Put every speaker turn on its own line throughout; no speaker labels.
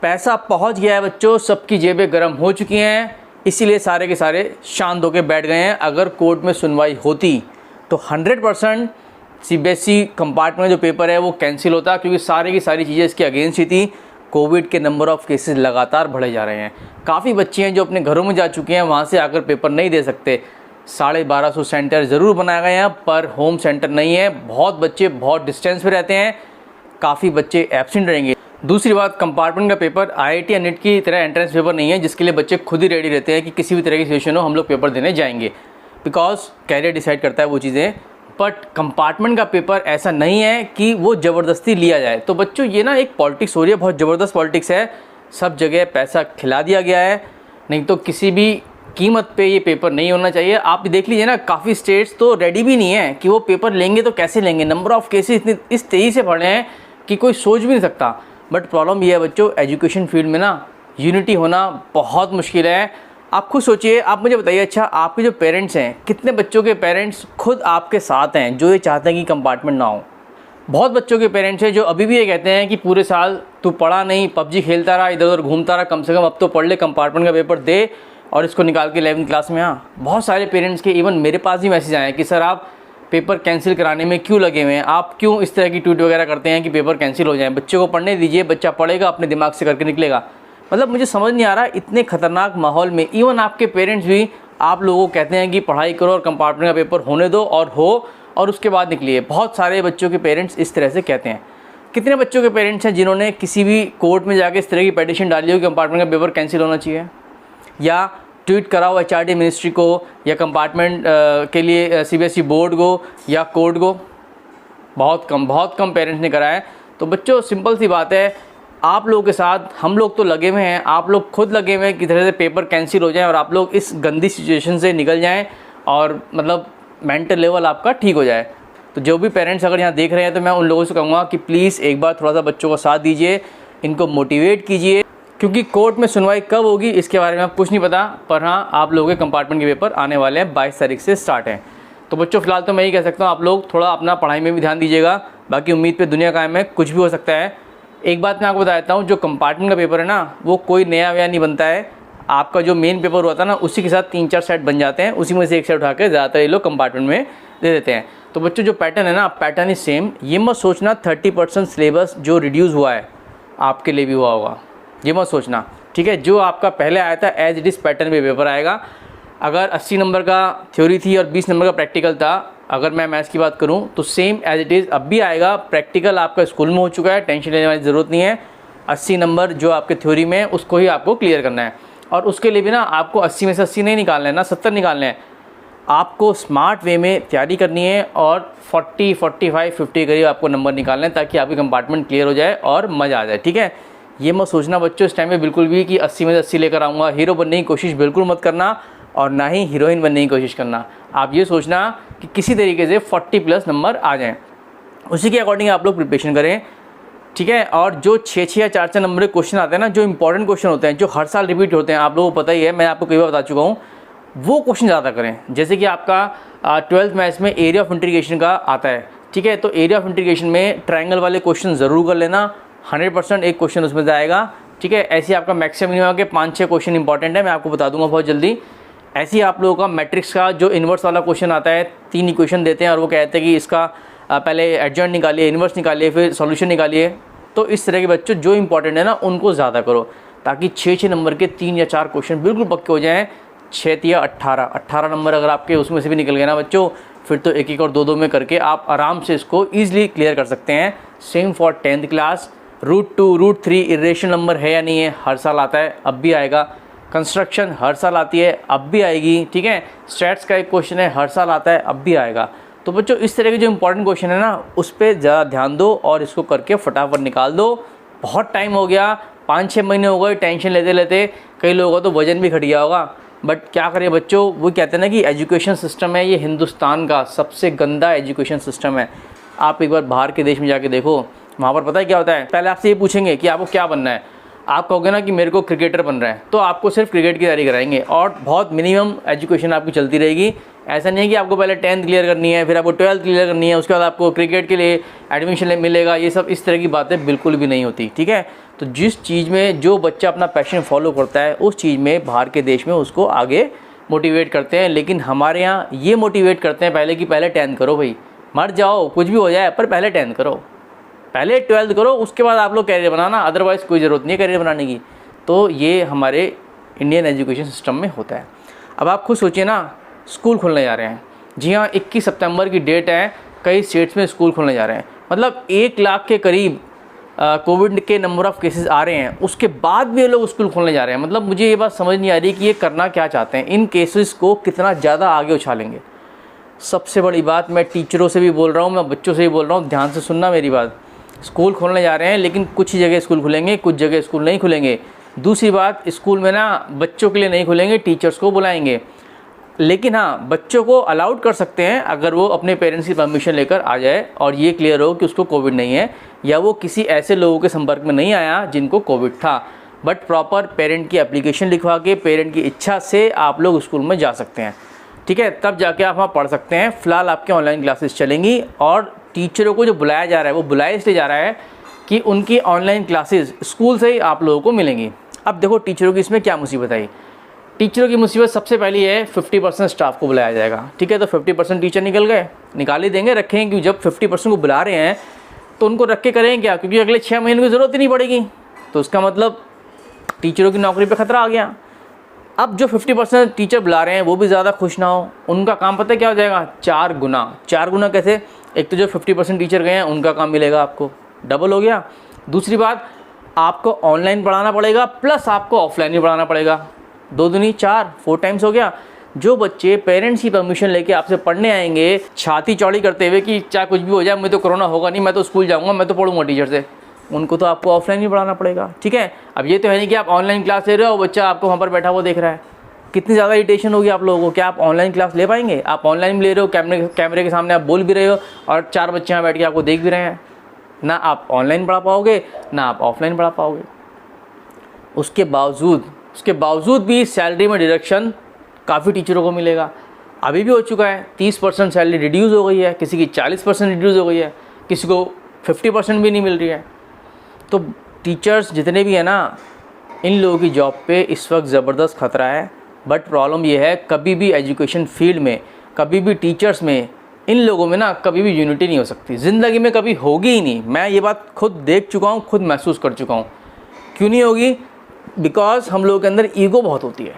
पैसा पहुंच गया है बच्चों, सबकी जेबें गर्म हो चुकी हैं, इसीलिए सारे के सारे शांत होकर बैठ गए हैं। अगर कोर्ट में सुनवाई होती तो 100% सीबीएसई कंपार्टमेंट जो पेपर है वो कैंसिल होता, क्योंकि सारी की सारी चीज़ें इसके अगेंस्ट ही थी। कोविड के नंबर ऑफ़ केसेस लगातार बढ़े जा रहे हैं। काफ़ी बच्चे हैं जो अपने घरों में जा चुके हैं, वहाँ से आकर पेपर नहीं दे सकते। 1250 सेंटर ज़रूर बनाया गए हैं पर होम सेंटर नहीं है। बहुत बच्चे बहुत डिस्टेंस पे रहते हैं, काफ़ी बच्चे एब्सेंट रहेंगे। दूसरी बात, कंपार्टमेंट का पेपर आईआईटी या नीट की तरह एंट्रेंस पेपर नहीं है जिसके लिए बच्चे खुद ही रेडी रहते हैं कि किसी भी तरह की सिचुएशन हो हम लोग पेपर देने जाएंगे, बिकॉज कैरियर डिसाइड करता है वो चीज़ें। बट कंपार्टमेंट का पेपर ऐसा नहीं है कि वो ज़बरदस्ती लिया जाए। तो बच्चों ये ना एक पॉलिटिक्स हो रही है, बहुत ज़बरदस्त पॉलिटिक्स है। सब जगह पैसा खिला दिया गया है, नहीं तो किसी भी कीमत पे ये पेपर नहीं होना चाहिए। आप देख लीजिए ना, काफ़ी स्टेट्स तो रेडी भी नहीं है कि वो पेपर लेंगे तो कैसे लेंगे। नंबर ऑफ़ केसेस इतने इस तेज़ी से बढ़े हैं कि कोई सोच भी नहीं सकता। बट प्रॉब्लम ये है बच्चों, एजुकेशन फील्ड में ना यूनिटी होना बहुत मुश्किल है। आप खुद सोचिए, आप मुझे बताइए, अच्छा आपके जो पेरेंट्स हैं, कितने बच्चों के पेरेंट्स खुद आपके साथ हैं जो ये चाहते हैं कि कंपार्टमेंट ना हो। बहुत बच्चों के पेरेंट्स हैं जो अभी भी ये कहते हैं कि पूरे साल तू पढ़ा नहीं, पबजी खेलता रहा, इधर उधर घूमता रहा, कम से कम अब तो पढ़ ले, कंपार्टमेंट का पेपर दे और इसको निकाल के 11वीं क्लास में आ। बहुत सारे पेरेंट्स के इवन मेरे पास भी मैसेज आए हैं कि सर आप पेपर कैंसिल कराने में क्यों लगे हुए हैं, आप क्यों इस तरह की ट्वीट वगैरह करते हैं कि पेपर कैंसिल हो जाए। बच्चे को पढ़ने दीजिए, बच्चा पढ़ेगा, अपने दिमाग से करके निकलेगा। मतलब मुझे समझ नहीं आ रहा, इतने खतरनाक माहौल में इवन आपके पेरेंट्स भी आप लोगों को कहते हैं कि पढ़ाई करो और कंपार्टमेंट का पेपर होने दो और हो और उसके बाद निकलिए। बहुत सारे बच्चों के पेरेंट्स इस तरह से कहते हैं। कितने बच्चों के पेरेंट्स हैं जिन्होंने किसी भी कोर्ट में जाके इस तरह की पिटीशन डाली हो कि कंपार्टमेंट का पेपर कैंसिल होना चाहिए, या ट्वीट करा हो एचआरडी मिनिस्ट्री को या कंपार्टमेंट के लिए सीबीएसई बोर्ड को या कोर्ट को? बहुत कम पेरेंट्स ने करा है। तो बच्चों सिंपल सी बात है, आप लोगों के साथ हम लोग तो लगे हुए हैं, आप लोग खुद लगे हुए हैं कि तरह से पेपर कैंसिल हो जाए और आप लोग इस गंदी सिचुएशन से निकल जाएं और मतलब मेंटल लेवल आपका ठीक हो जाए। तो जो भी पेरेंट्स अगर यहाँ देख रहे हैं तो मैं उन लोगों से कहूँगा कि प्लीज़ एक बार थोड़ा सा बच्चों का साथ दीजिए, इनको मोटिवेट कीजिए, क्योंकि कोर्ट में सुनवाई कब होगी इसके बारे में आप कुछ नहीं पता। पर हाँ, आप लोगों के कंपार्टमेंट के पेपर आने वाले हैं, 22 तारीख से स्टार्ट हैं। तो बच्चों फिलहाल तो मैं ही कह सकता हूँ आप लोग थोड़ा अपना पढ़ाई में भी ध्यान दीजिएगा, बाकी उम्मीद पे दुनिया कायम है, कुछ भी हो सकता है। एक बात मैं आपको बता देता हूँ, जो कंपार्टमेंट का पेपर है ना वो कोई नया वया नहीं बनता है। आपका जो मेन पेपर हुआ था ना उसी के साथ 3-4 सेट बन जाते हैं, उसी में से एक सेट उठा के ज़्यादातर ये लोग कंपार्टमेंट में दे देते हैं। तो बच्चों जो पैटर्न है ना, पैटर्न ही सेम। ये मत सोचना 30% सिलेबस जो रिड्यूस हुआ है आपके लिए भी हुआ होगा, ये मत सोचना, ठीक है। जो आपका पहले आया था एज इट इज़ पैटर्न में पेपर आएगा। अगर 80 नंबर का थ्योरी थी और 20 नंबर का प्रैक्टिकल था, अगर मैं मैथ्स की बात करूं तो सेम एज इट इज़ अब भी आएगा। प्रैक्टिकल आपका स्कूल में हो चुका है, टेंशन लेने वाली ज़रूरत नहीं है। 80 नंबर जो आपके थ्योरी में है उसको ही आपको क्लियर करना है, और उसके लिए भी ना आपको 80 में से 80 नहीं निकालना है ना, 70 निकालने हैं। आपको स्मार्ट वे में तैयारी करनी है और 40, 45, 50 करीब आपको नंबर निकालने हैं ताकि आपकी कंपार्टमेंट क्लियर हो जाए और मज़ा आ जाए, ठीक है। ये मत सोचना बच्चों इस टाइम में बिल्कुल भी कि 80 में से 80 लेकर आऊँगा। हीरो बनने की कोशिश बिल्कुल मत करना और ना ही हीरोइन बनने की कोशिश करना। आप ये सोचना कि किसी तरीके से 40+ नंबर आ जाएं, उसी के अकॉर्डिंग आप लोग प्रिपरेशन करें, ठीक है। और जो 6-6 या 4-4 नंबर के क्वेश्चन आते हैं ना, जो इंपॉर्टेंट क्वेश्चन होते हैं, जो हर साल रिपीट होते हैं, आप लोगों को पता ही है, मैं आपको कई बार बता चुका हूँ, वो क्वेश्चन ज़्यादा करें। जैसे कि आपका 12th मैथ्स में एरिया ऑफ इंटीग्रेशन का आता है, ठीक है। तो एरिया ऑफ इंटीग्रेशन में ट्रायंगल वाले क्वेश्चन ज़रूर कर लेना, 100% एक क्वेश्चन उसमें से आएगा, ठीक है। ऐसे आपका मैक्सिमम मिनिमम के 5-6 क्वेश्चन इंपॉर्टेंट है, मैं आपको बता दूंगा बहुत जल्दी। ऐसे ही आप लोगों का मैट्रिक्स का जो इन्वर्स वाला क्वेश्चन आता है, 3 इक्वेशन देते हैं और वो कहते हैं कि इसका पहले एडजॉइंट निकालिए, इन्वर्स निकालिए, फिर सॉल्यूशन निकालिए। तो इस तरह के बच्चों जो इंपॉर्टेंट है ना उनको ज़्यादा करो, ताकि 6-6 नंबर के 3 या 4 क्वेश्चन बिल्कुल पक्के हो जाएँ। 6 या 18 नंबर अगर आपके उसमें से भी निकल गए ना बच्चों, फिर तो 1-1 और 2-2 में करके आप आराम से इसको ईजिली क्लियर कर सकते हैं। Same for 10th class. √2, √3 irrational number है या नहीं है, हर साल आता है, अब भी आएगा। कंस्ट्रक्शन हर साल आती है, अब भी आएगी, ठीक है। स्टैट्स का एक क्वेश्चन है, हर साल आता है, अब भी आएगा। तो बच्चों इस तरह के जो इंपॉर्टेंट क्वेश्चन है ना उस पर ज़्यादा ध्यान दो और इसको करके फटाफट निकाल दो। बहुत टाइम हो गया, 5-6 महीने हो गए टेंशन लेते लेते, कई लोगों का तो वजन भी घट गया होगा। बट क्या करें बच्चों, वो कहते हैं ना कि एजुकेशन सिस्टम है ये हिंदुस्तान का सबसे गंदा एजुकेशन सिस्टम है। आप एक बार बाहर के देश में जाके देखो, वहाँ पर पता है क्या होता है, पहले आपसे ये पूछेंगे कि आपको क्या बनना है, आप कहोगे ना कि मेरे को क्रिकेटर बन रहा है, तो आपको सिर्फ क्रिकेट की तैयारी कराएंगे और बहुत मिनिमम एजुकेशन आपकी चलती रहेगी ऐसा नहीं है कि आपको पहले 10th क्लियर करनी है, फिर आपको 12th क्लियर करनी है, उसके बाद आपको क्रिकेट के लिए एडमिशन मिलेगा। ये सब इस तरह की बातें बिल्कुल भी नहीं होती, ठीक है। तो जिस चीज़ में जो बच्चा अपना पैशन फॉलो करता है उस चीज़ में बाहर के देश में उसको आगे मोटिवेट करते हैं। लेकिन हमारे यहाँ ये मोटिवेट करते हैं पहले कि पहले 10th करो भाई, मर जाओ कुछ भी हो जाए पर पहले 10th करो, पहले 12th करो, उसके बाद आप लोग कैरियर बनाना, अदरवाइज़ कोई ज़रूरत नहीं है कैरियर बनाने की। तो ये हमारे इंडियन एजुकेशन सिस्टम में होता है। अब आप खुद सोचिए ना, स्कूल खुलने जा रहे हैं, जी हाँ 21 सितंबर की डेट है, कई स्टेट्स में स्कूल खुलने जा रहे हैं। मतलब 1 लाख के करीब कोविड के नंबर ऑफ़ केसेस आ रहे हैं, उसके बाद भी ये लोग स्कूल खोलने जा रहे हैं। मतलब मुझे ये बात समझ नहीं आ रही कि ये करना क्या चाहते हैं, इन केसेस को कितना ज़्यादा आगे उछालेंगे। सबसे बड़ी बात मैं टीचरों से भी बोल रहा हूँ, मैं बच्चों से भी बोल रहा हूँ, ध्यान से सुनना मेरी बात। स्कूल खोलने जा रहे हैं लेकिन कुछ ही जगह स्कूल खुलेंगे, कुछ जगह स्कूल नहीं खुलेंगे। दूसरी बात, स्कूल में ना बच्चों के लिए नहीं खुलेंगे, टीचर्स को बुलाएंगे। लेकिन हाँ, बच्चों को अलाउड कर सकते हैं अगर वो अपने पेरेंट्स की परमिशन लेकर आ जाए और ये क्लियर हो कि उसको कोविड नहीं है या वो किसी ऐसे लोगों के संपर्क में नहीं आया जिनको कोविड था। बट प्रॉपर पेरेंट की एप्लीकेशन लिखवा के पेरेंट की इच्छा से आप लोग स्कूल में जा सकते हैं, ठीक है, तब जाके आप वहाँ पढ़ सकते हैं। फ़िलहाल आपके ऑनलाइन क्लासेस चलेंगी और टीचरों को जो बुलाया जा रहा है वो बुलाया इसलिए जा रहा है कि उनकी ऑनलाइन क्लासेस स्कूल से ही आप लोगों को मिलेंगी। अब देखो टीचरों की इसमें क्या मुसीबत आई। टीचरों की मुसीबत सबसे पहली है 50% स्टाफ को बुलाया जाएगा, ठीक है। तो 50% टीचर निकल गए, निकाल ही देंगे, रखेंगे क्यों। जब 50% को बुला रहे हैं तो उनको रख के करेंगे क्या, क्योंकि अगले 6 महीने की ज़रूरत ही नहीं पड़ेगी। तो उसका मतलब टीचरों की नौकरी पे खतरा आ गया। अब जो 50% टीचर बुला रहे हैं वो भी ज़्यादा खुश ना हो, उनका काम पता है क्या हो जाएगा, 4 गुना कैसे। एक तो जो 50% टीचर गए हैं उनका काम मिलेगा आपको, डबल हो गया। दूसरी बात, आपको ऑनलाइन पढ़ाना पड़ेगा प्लस आपको ऑफलाइन भी पढ़ाना पड़ेगा, 2 दूनी 4, 4 टाइम्स हो गया। जो बच्चे पेरेंट्स की परमिशन लेके आपसे पढ़ने आएंगे छाती चौड़ी करते हुए कि चाहे कुछ भी हो जाए मुझे तो कोरोना होगा नहीं, मैं तो स्कूल जाऊँगा, मैं तो पढ़ूंगा टीचर से, उनको तो आपको ऑफलाइन भी पढ़ाना पड़ेगा, ठीक है। अब ये तो है नहीं कि आप ऑनलाइन क्लास ले रहे हो, बच्चा आपको वहाँ पर बैठा हुआ देख रहा है, कितनी ज़्यादा इरिटेशन होगी आप लोगों को। क्या आप ऑनलाइन क्लास ले पाएंगे? आप ऑनलाइन भी ले रहे हो, कैमरे के सामने आप बोल भी रहे हो और 4 बच्चे यहाँ बैठ के आपको देख भी रहे हैं, ना आप ऑनलाइन पढ़ा पाओगे ना आप ऑफलाइन पढ़ा पाओगे। उसके बावजूद भी सैलरी में डिडक्शन काफ़ी टीचरों को मिलेगा। अभी भी हो चुका है, 30% सैलरी रिड्यूस हो गई है, किसी की 40% रिड्यूस हो गई है, किसी को 50% भी नहीं मिल रही है। तो टीचर्स जितने भी हैं ना, इन लोगों की जॉब पे इस वक्त ज़बरदस्त खतरा है। बट प्रॉब्लम ये है, कभी भी एजुकेशन फील्ड में, कभी भी टीचर्स में, इन लोगों में ना कभी भी यूनिटी नहीं हो सकती, ज़िंदगी में कभी होगी ही नहीं। मैं ये बात खुद देख चुका हूँ, खुद महसूस कर चुका हूँ। क्यों नहीं होगी? बिकॉज हम लोगों के अंदर ईगो बहुत होती है,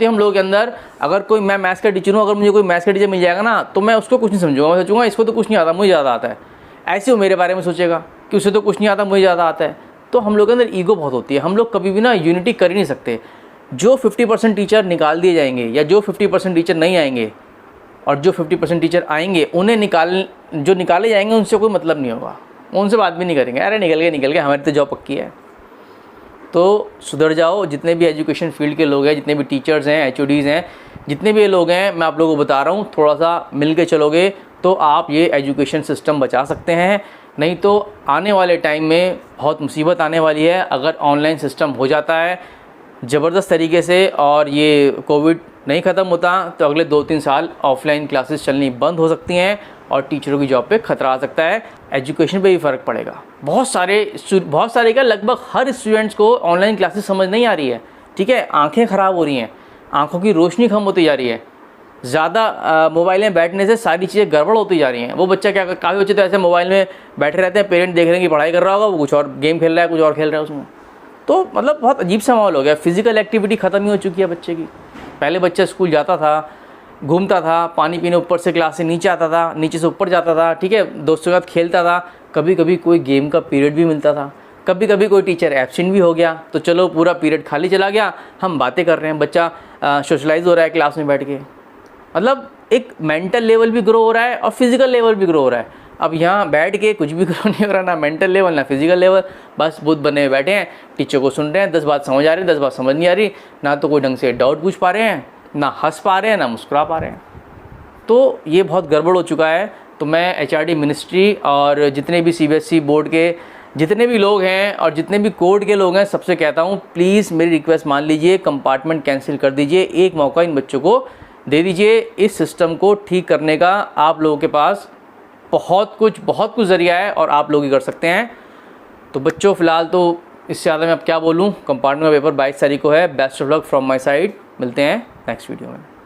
हम लोगों के अंदर। अगर कोई, मैं मैथ्स का टीचर हूँ, अगर मुझे कोई मैथ्स का टीचर मिल जाएगा ना तो मैं उसको कुछ नहीं समझूंगा, मैं सोचूंगा इसको तो कुछ नहीं आता, मुझे ज़्यादा आता है। ऐसे वो मेरे बारे में सोचेगा कि उसे तो कुछ नहीं आता, मुझे ज़्यादा आता है। तो हम लोग के अंदर ईगो बहुत होती है, हम लोग कभी भी ना यूनिटी कर ही नहीं सकते। जो 50% टीचर निकाल दिए जाएंगे या जो 50% टीचर नहीं आएंगे और जो 50% टीचर आएंगे उन्हें जो निकाले जाएंगे उनसे कोई मतलब नहीं होगा, उनसे बात भी नहीं करेंगे, अरे निकल गए, हमारी तो जॉब पक्की है। तो सुधर जाओ, जितने भी एजुकेशन फील्ड के लोग हैं, जितने भी टीचर्स हैं, HODs हैं, जितने भी ये लोग हैं, मैं आप लोगों को बता रहा हूँ, थोड़ा सा मिल के चलोगे तो आप ये एजुकेशन सिस्टम बचा सकते हैं। नहीं तो आने वाले टाइम में बहुत मुसीबत आने वाली है। अगर ऑनलाइन सिस्टम हो जाता है ज़बरदस्त तरीके से और ये कोविड नहीं ख़त्म होता तो अगले 2-3 साल ऑफलाइन क्लासेस चलनी बंद हो सकती हैं और टीचरों की जॉब पे खतरा आ सकता है। एजुकेशन पे भी फ़र्क पड़ेगा। बहुत सारे क्या, लगभग हर स्टूडेंट्स को ऑनलाइन क्लासेस समझ नहीं आ रही है, ठीक है। आंखें ख़राब हो रही हैं, आंखों की रोशनी कम होती जा रही है, ज़्यादा मोबाइल में बैठने से सारी चीज़ें गड़बड़ होती जा रही हैं। वो बच्चा क्या, काफ़ी बच्चे तो ऐसे मोबाइल में बैठे रहते हैं, पेरेंट देख रहे हैं कि पढ़ाई कर रहा होगा, वो कुछ और गेम खेल रहा है, कुछ और खेल रहा है उसमें। तो मतलब बहुत अजीब सा माहौल हो गया। फिज़िकल एक्टिविटी ख़त्म ही हो चुकी है बच्चे की। पहले बच्चा स्कूल जाता था, घूमता था, पानी पीने ऊपर से क्लास से नीचे आता था, नीचे से ऊपर जाता था, ठीक है, दोस्तों के साथ खेलता था, कभी कभी कोई गेम का पीरियड भी मिलता था, कभी कभी कोई टीचर एब्सेंट भी हो गया तो चलो पूरा पीरियड खाली चला गया, हम बातें कर रहे हैं, बच्चा सोशलाइज हो रहा है क्लास में बैठ के। मतलब एक मेंटल लेवल भी ग्रो हो रहा है और फिज़िकल लेवल भी ग्रो हो रहा है। अब यहाँ बैठ के कुछ भी ग्रो नहीं हो रहा, ना मेंटल लेवल ना फिजिकल लेवल, बस बुत बने हुए बैठे हैं, टीचर को सुन रहे हैं, 10 बात समझ आ रही है, 10 बात समझ नहीं आ रही, ना तो कोई ढंग से डाउट पूछ पा रहे हैं, ना हंस पा रहे हैं, ना मुस्कुरा पा रहे हैं। तो ये बहुत गड़बड़ हो चुका है। तो मैं HRD मिनिस्ट्री और जितने भी CBSE बोर्ड के जितने भी लोग हैं और जितने भी कोर्ट के लोग हैं, सबसे कहता हूँ प्लीज़ मेरी रिक्वेस्ट मान लीजिए, कंपार्टमेंट कैंसिल कर दीजिए। एक मौका इन बच्चों को दे दीजिए। इस सिस्टम को ठीक करने का आप लोगों के पास बहुत कुछ ज़रिया है और आप लोग ही कर सकते हैं। तो बच्चों फ़िलहाल तो इससे ज़्यादा मैं अब क्या बोलूँ। कंपार्टमेंट का पेपर 22 तारीख को है। Best of luck from my side. मिलते हैं नेक्स्ट वीडियो में।